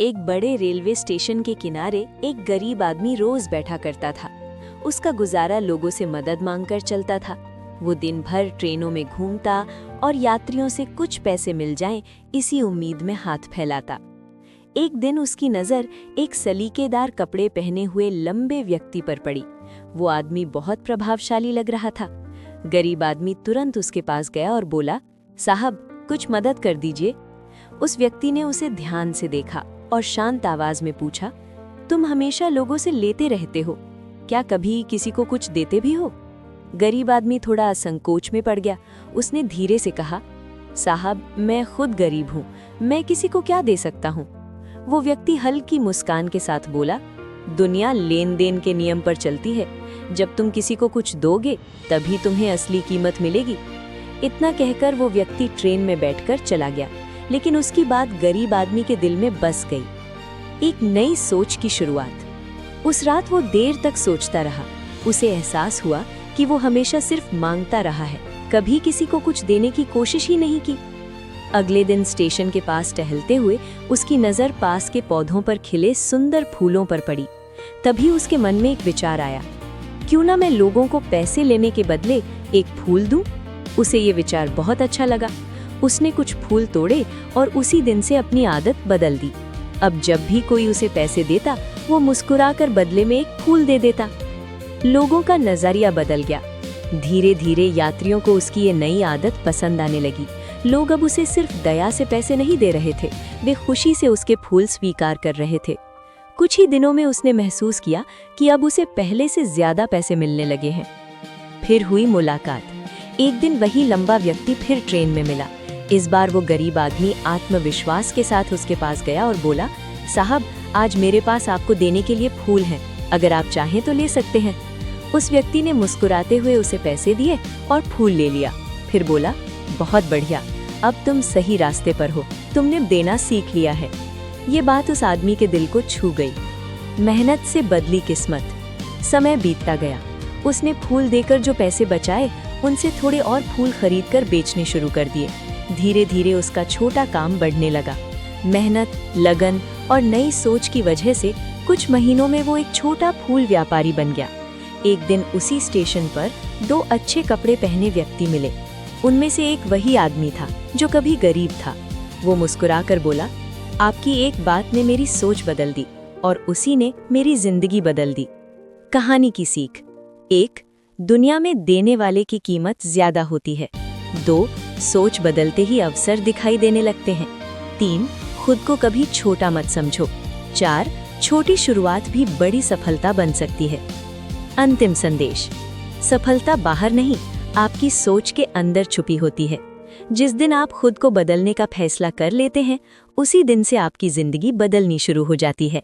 एक बड़े railway station के किनारे एक गरीब आदमी रोज बैठा करता था। उसका गुजारा लोगों से मदद मांगकर चलता था। वो दिन भर ट्रेनों में घूमता और यात्रियों से कुछ पैसे मिल जाएं इसी उम्मीद में हाथ फैलाता। एक दिन उसकी नज़र एक सलीकेदार कपड़े पहने हुए लंबे व्यक्ति पर पड़ी। वो आदमी बहुत प्रभावशाली लग रहा था। गरीब आदमी तुरंत उसके पास गया और बोला, साहब, कुछ मदद कर दीजिए। उस व्यक्ति ने उसे ध्यान से देखा और शांत आवाज में पूछा, तुम हमेशा लोगों से लेते रहते हो, क्या कभी किसी को कुछ देते भी हो? गरीब आदमी थोड़ा संकोच में पड़ गया। उसने धीरे से कहा, साहब, मैं खुद गरीब हूँ, मैं किसी को क्या दे सकता हूँ? वो व्यक्ति हल्की मुस्कान के साथ बोला, दुनिया लेन देन के नियम पर चलती है। जब तुम किसी को कुछ दोगे तभी तुम्हें असली कीमत मिलेगी। इतना कहकर वो व्यक्ति ट्रेन में बैठकर चला गया, लेकिन उसकी बात गरीब आदमी के दिल में बस गई। एक नई सोच की शुरुआत। उस रात वो देर तक सोचता रहा। उसे एहसास हुआ कि वो हमेशा सिर्फ मांगता रहा है, कभी किसी को कुछ देने की कोशिश ही नहीं की। अगले दिन स्टेशन के पास टहलते हुए उसकी नज़र पास के पौधों पर खिले सुंदर फूलों पर पड़ी। तभी उसके मन में एक विचार आया, क्यों ना मैं लोगों को पैसे लेने के बदले एक फूल दूं? उसे ये विचार बहुत अच्छा लगा। उसने कुछ फूल तोड़े और उसी दिन से अपनी आदत बदल दी। अब जब भी कोई उसे पैसे देता, वो मुस्कुराकर बदले में एक फूल दे देता। लोगों का नजरिया बदल गया। धीरे धीरे यात्रियों को उसकी ये नई आदत पसंद आने लगी। लोग अब उसे सिर्फ दया से पैसे नहीं दे रहे थे, वे खुशी से उसके फूल स्वीकार कर रहे थे। कुछ ही दिनों में उसने महसूस किया कि अब उसे पहले से ज्यादा पैसे मिलने लगे हैं। फिर हुई मुलाकात। एक दिन वही लंबा व्यक्ति फिर ट्रेन में मिला। इस बार वो गरीब आदमी आत्मविश्वास के साथ उसके पास गया और बोला, साहब, आज मेरे पास आपको देने के लिए फूल हैं, अगर आप चाहें तो ले सकते हैं। उस व्यक्ति ने मुस्कुराते हुए उसे पैसे दिए और फूल ले लिया। फिर बोला, बहुत बढ़िया, अब तुम सही रास्ते पर हो, तुमने देना सीख लिया है। ये बात उस आदमी के दिल को छू गई। मेहनत से बदली किस्मत। समय बीतता गया। उसने फूल देकर जो पैसे बचाए, उनसे थोड़े और फूल खरीदकर बेचने शुरू कर दिए। धीरे धीरे उसका छोटा काम बढ़ने लगा। मेहनत, लगन और नई सोच की वजह से कुछ महीनों में वो एक छोटा फूल व्यापारी बन गया। एक दिन उसी स्टेशन पर दो अच्छे कपड़े पहने व्यक्ति मिले। उनमें से एक वही आदमी था जो कभी गरीब था। वो मुस्कुराकर बोला, आपकी एक बात ने मेरी सोच बदल दी और उसी ने मेरी जिंदगी बदल दी। कहानी की सीख: 1. दुनिया में देने वाले की कीमत ज्यादा होती है। 2. सोच बदलते ही अवसर दिखाई देने लगते हैं। 3. खुद को कभी छोटा मत समझो। 4. छोटी शुरुआत भी बड़ी सफलता बन सकती है। अंतिम संदेश: सफलता बाहर नहीं, आपकी सोच के अंदर छुपी होती है। जिस दिन आप खुद को बदलने का फैसला कर लेते हैं, उसी दिन से आपकी जिंदगी बदलनी शुरू हो जाती है।